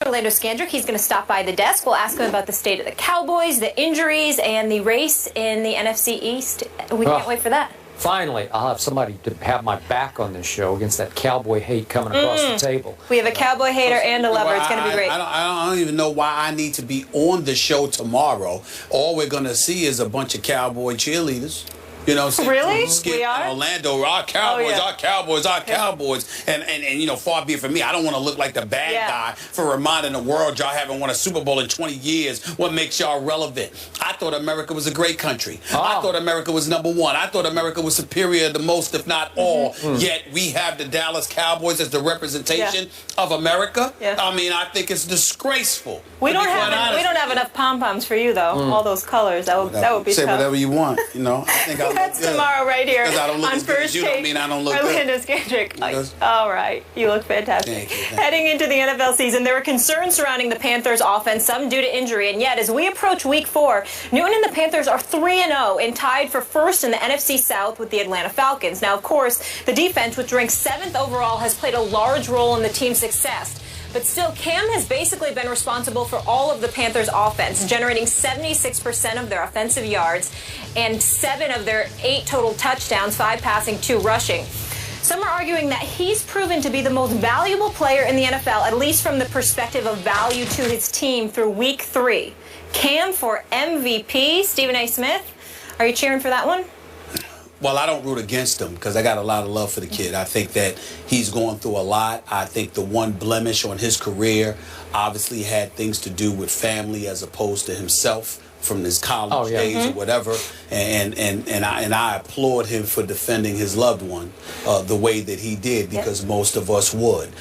Orlando Scandrick. He's going to stop by the desk. We'll ask him about the state of the Cowboys, the injuries, and the race in the NFC East. We can't wait for that. Finally, I'll have somebody to have my back on this show against that cowboy hate coming across the table. We have a cowboy hater and a lover. It's going to be great. I don't even know why I need to be on the show tomorrow. All we're going to see is a bunch of cowboy cheerleaders. You know, really? We are? Orlando, our Cowboys, our Cowboys, our Cowboys. And you know, far be it from me, I don't want to look like the bad guy for reminding the world y'all haven't won a Super Bowl in 20 years. What makes y'all relevant? I thought America was a great country. I thought America was #1. I thought America was superior to most, if not all. Yet we have the Dallas Cowboys as the representation of America. I mean, I think it's disgraceful. We don't have enough pom-poms for you, though. All those colors. That would be Say tough. whatever you want, you know. I think I That's tomorrow right here I don't look on as good as First you Take. don't mean I don't look Orlando good. Scandrick. All right. You look fantastic. Thank you. Heading into the NFL season, there are concerns surrounding the Panthers' offense, some due to injury. And yet, as we approach Week 4, Newton and the Panthers are 3-0 and tied for first in the NFC South with the Atlanta Falcons. Now, of course, the defense, which ranks 7th overall, has played a large role in the team's success. But still, Cam has basically been responsible for all of the Panthers' offense, generating 76% of their offensive yards and 7 of their 8 total touchdowns, 5 passing, 2 rushing. Some are arguing that he's proven to be the most valuable player in the NFL, at least from the perspective of value to his team through Week 3. Cam for MVP. Stephen A. Smith, are you cheering for that one? Well, I don't root against him because I got a lot of love for the kid. I think that he's going through a lot. I think the one blemish on his career obviously had things to do with family as opposed to himself from his college days or whatever. And I applaud him for defending his loved one the way that he did, because most of us would.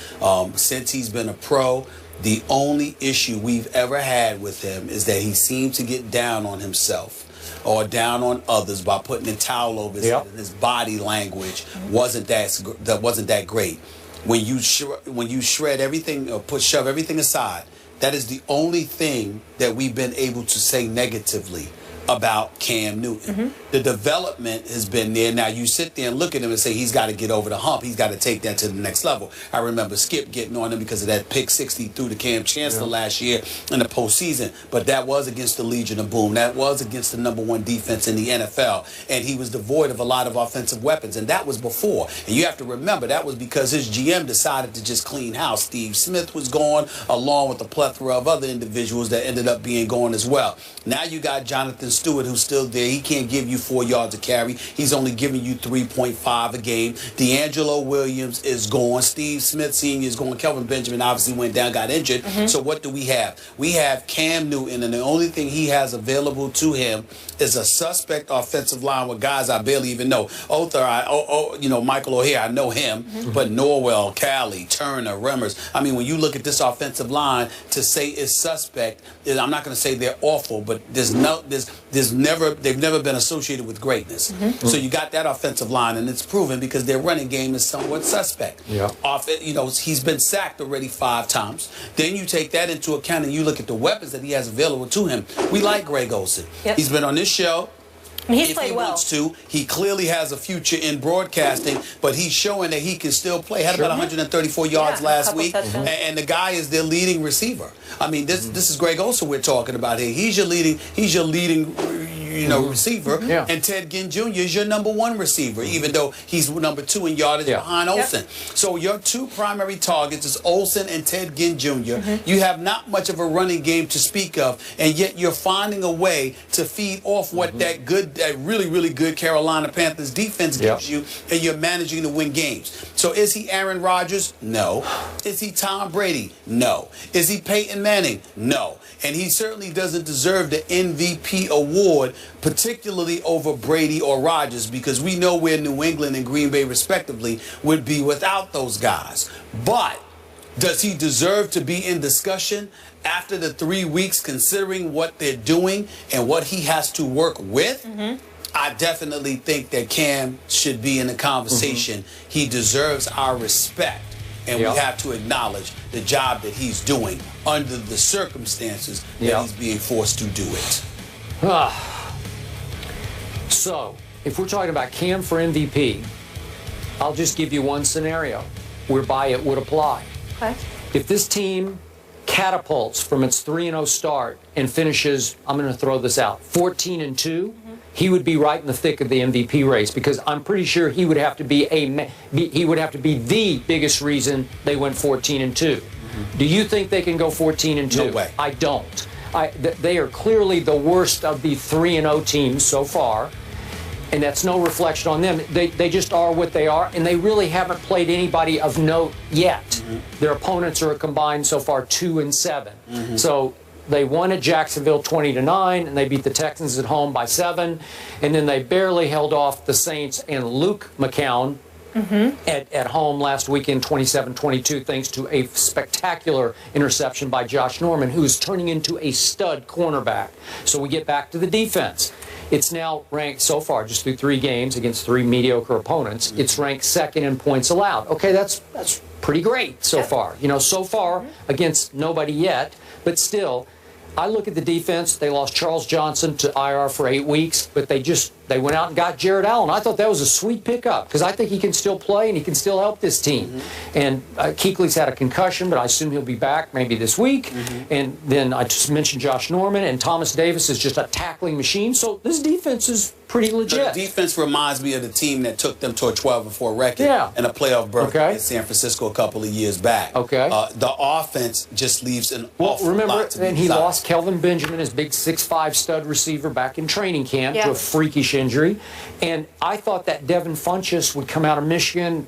Since he's been a pro, the only issue we've ever had with him is that he seemed to get down on himself or down on others by putting a towel over his head, and his body language wasn't that great. When you shred everything or shove everything aside, that is the only thing that we've been able to say negatively about Cam Newton. The development has been there. Now you sit there and look at him and say he's got to get over the hump. He's got to take that to the next level. I remember Skip getting on him because of that pick 60 through to Cam Chancellor last year in the postseason. But that was against the Legion of Boom. That was against the #1 defense in the NFL. And he was devoid of a lot of offensive weapons. And that was before. And you have to remember that was because his GM decided to just clean house. Steve Smith was gone, along with a plethora of other individuals that ended up being gone as well. Now you got Jonathan Stewart, who's still there. He can't give you 4 yards a carry. He's only giving you 3.5 a game. D'Angelo Williams is gone. Steve Smith Sr. is gone. Kelvin Benjamin obviously went down, got injured. So what do we have? We have Cam Newton, and the only thing he has available to him is a suspect offensive line with guys I barely even know. Michael O'Hare, I know him, but Norwell, Cali, Turner, Remmers. I mean, when you look at this offensive line, to say it's suspect, I'm not going to say they're awful, but they've never been associated with greatness. So you got that offensive line, and it's proven because their running game is somewhat suspect. He's been sacked already 5 times. Then you take that into account and you look at the weapons that he has available to him. We like Greg Olsen. He's been on this show. He's played well. Wants to. He clearly has a future in broadcasting, but he's showing that he can still play. Had about 134 yards last week, and the guy is their leading receiver. I mean, this is Greg Olsen we're talking about here. He's your leading receiver, and Ted Ginn Jr. is your #1 receiver, even though he's #2 in yardage behind Olsen. So your 2 primary targets is Olsen and Ted Ginn Jr. You have not much of a running game to speak of, and yet you're finding a way to feed off what that really, really good Carolina Panthers defense gives you, and you're managing to win games. So is he Aaron Rodgers? No. Is he Tom Brady? No. Is he Peyton Manning? No. And he certainly doesn't deserve the MVP award, particularly over Brady or Rodgers, because we know where New England and Green Bay, respectively, would be without those guys. But does he deserve to be in discussion after the 3 weeks, considering what they're doing and what he has to work with? I definitely think that Cam should be in the conversation. He deserves our respect. And we have to acknowledge the job that he's doing under the circumstances that he's being forced to do it. So, if we're talking about Cam for MVP, I'll just give you one scenario whereby it would apply. If this team catapults from its 3-0 start and finishes, I'm going to throw this out, 14-2, he would be right in the thick of the MVP race, because I'm pretty sure he would have to be the biggest reason they went 14-2. Do you think they can go 14-2? No way. I don't. They are clearly the worst of the 3-0 teams so far, and that's no reflection on them. They just are what they are, and they really haven't played anybody of note yet. Their opponents are combined so far 2-7. So they won at Jacksonville 20-9, and they beat the Texans at home by 7, and then they barely held off the Saints and Luke McCown at home last weekend 27-22, thanks to a spectacular interception by Josh Norman, who is turning into a stud cornerback. So we get back to the defense. It's now ranked so far, just through 3 games against 3 mediocre opponents, it's ranked 2nd in points allowed. Okay, that's pretty great so far. You know, so far against nobody yet, but still, I look at the defense. They lost Charles Johnson to IR for 8 weeks, but they went out and got Jared Allen. I thought that was a sweet pickup, because I think he can still play and he can still help this team. And Kuechly's had a concussion, but I assume he'll be back maybe this week. And then I just mentioned Josh Norman, and Thomas Davis is just a tackling machine. So this defense is pretty legit. The defense reminds me of the team that took them to a 12-4 record and a playoff berth in San Francisco a couple of years back. The offense just leaves an awful lot to be and he lost Kelvin Benjamin, his big 6'5" stud receiver, back in training camp to a freakish injury. And I thought that Devin Funchess would come out of Michigan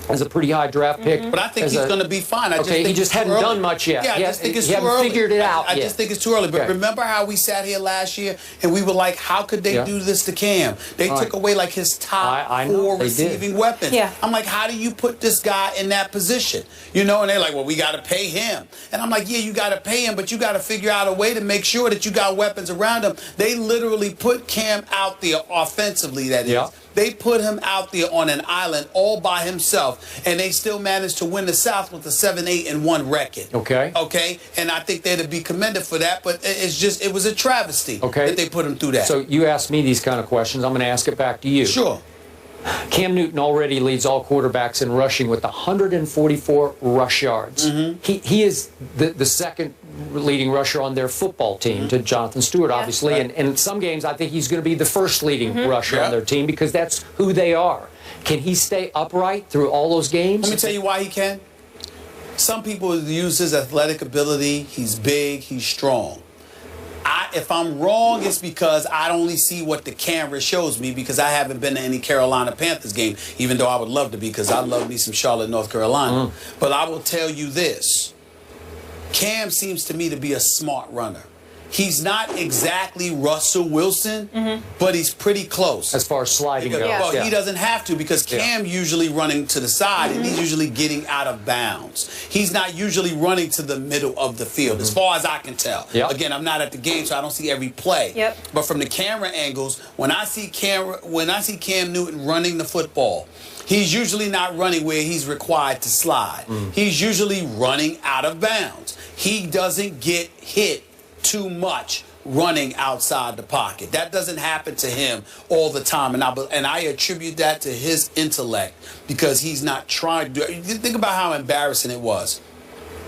as a pretty high draft pick. But I think he's going to be fine. He just hadn't done much yet. Yeah, I just think it's too early. He hasn't figured it out yet. I just think it's too early. But remember how we sat here last year and we were like, how could they do this to Cam? They took away like his top 4 receiving weapons. I'm like, how do you put this guy in that position? You know, and they're like, well, we got to pay him. And I'm like, yeah, you got to pay him, but you got to figure out a way to make sure that you got weapons around him. They literally put Cam out there offensively, that is. They put him out there on an island all by himself, and they still managed to win the South with a 7-8-1 record. Okay? And I think they'd be commended for that, but it was a travesty that they put him through that. So you asked me these kind of questions. I'm going to ask it back to you. Sure. Cam Newton already leads all quarterbacks in rushing with 144 rush yards. He is the second leading rusher on their football team to Jonathan Stewart, obviously. And in some games, I think he's going to be the first leading rusher on their team, because that's who they are. Can he stay upright through all those games? Let me tell you why he can. Some people use his athletic ability. He's big. He's strong. If I'm wrong, it's because I only see what the camera shows me, because I haven't been to any Carolina Panthers game, even though I would love to be, because I love me some Charlotte, North Carolina. But I will tell you this. Cam seems to me to be a smart runner. He's not exactly Russell Wilson, but he's pretty close. As far as sliding goes. Well, he doesn't have to, because Cam usually running to the side, and he's usually getting out of bounds. He's not usually running to the middle of the field, as far as I can tell. Again, I'm not at the game, so I don't see every play. But from the camera angles, when I see Cam Newton running the football, he's usually not running where he's required to slide. He's usually running out of bounds. He doesn't get hit too much running outside the pocket. That doesn't happen to him all the time, and I attribute that to his intellect, because he's not trying to do it. Think about how embarrassing it was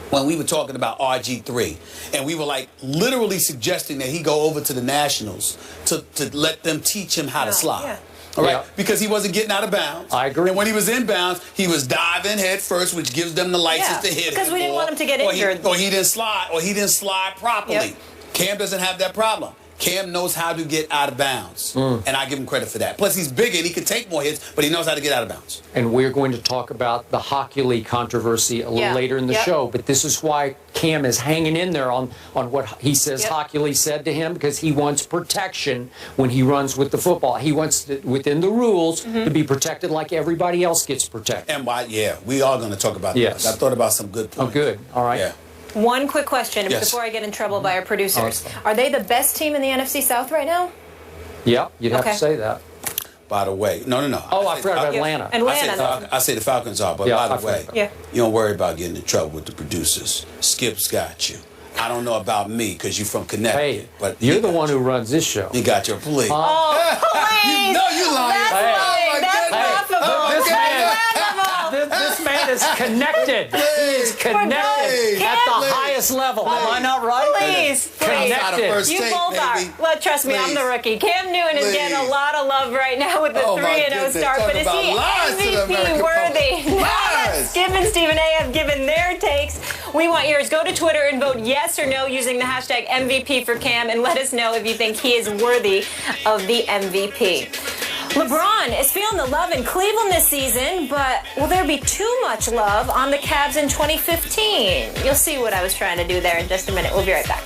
when we were talking about RG3, and we were like literally suggesting that he go over to the Nationals to let them teach him how to slide. All right, because he wasn't getting out of bounds. I agree. And when he was in bounds, he was diving head first, which gives them the license to hit him. Because we didn't want him to get injured. Or he didn't slide properly. Cam doesn't have that problem. Cam knows how to get out of bounds, and I give him credit for that. Plus, he's bigger and he can take more hits, but he knows how to get out of bounds. And we're going to talk about the Hockey League controversy a little later in the show, but this is why Cam is hanging in there on what he says Hockey League said to him, because he wants protection when he runs with the football. He wants, within the rules, to be protected like everybody else gets protected. And we are going to talk about that. I thought about some good points. Oh, good. All right. Yeah. One quick question before I get in trouble by our producers. Are they the best team in the NFC South right now? Yeah, you'd have to say that. By the way, no. Oh, I forgot about Atlanta. I say the Falcons are, but by the way, you don't worry about getting in trouble with the producers. Skip's got you. I don't know about me, because you're from Connecticut. But you're the one who runs this show. He got your police. Oh, please! You know you lying. That's lying. That's laughable. This man is connected. He is connected at the highest level. Am I not right? Please. Connected. You both are. Well, trust me, I'm the rookie. Cam Newton is getting a lot of love right now with the 3-0 start, but is he MVP worthy? Skip and Stephen A have given their takes. We want yours. Go to Twitter and vote yes or no using the hashtag MVP for Cam, and let us know if you think he is worthy of the MVP. LeBron is feeling the love in Cleveland this season, but will there be too much love on the Cavs in 2015? You'll see what I was trying to do there in just a minute. We'll be right back.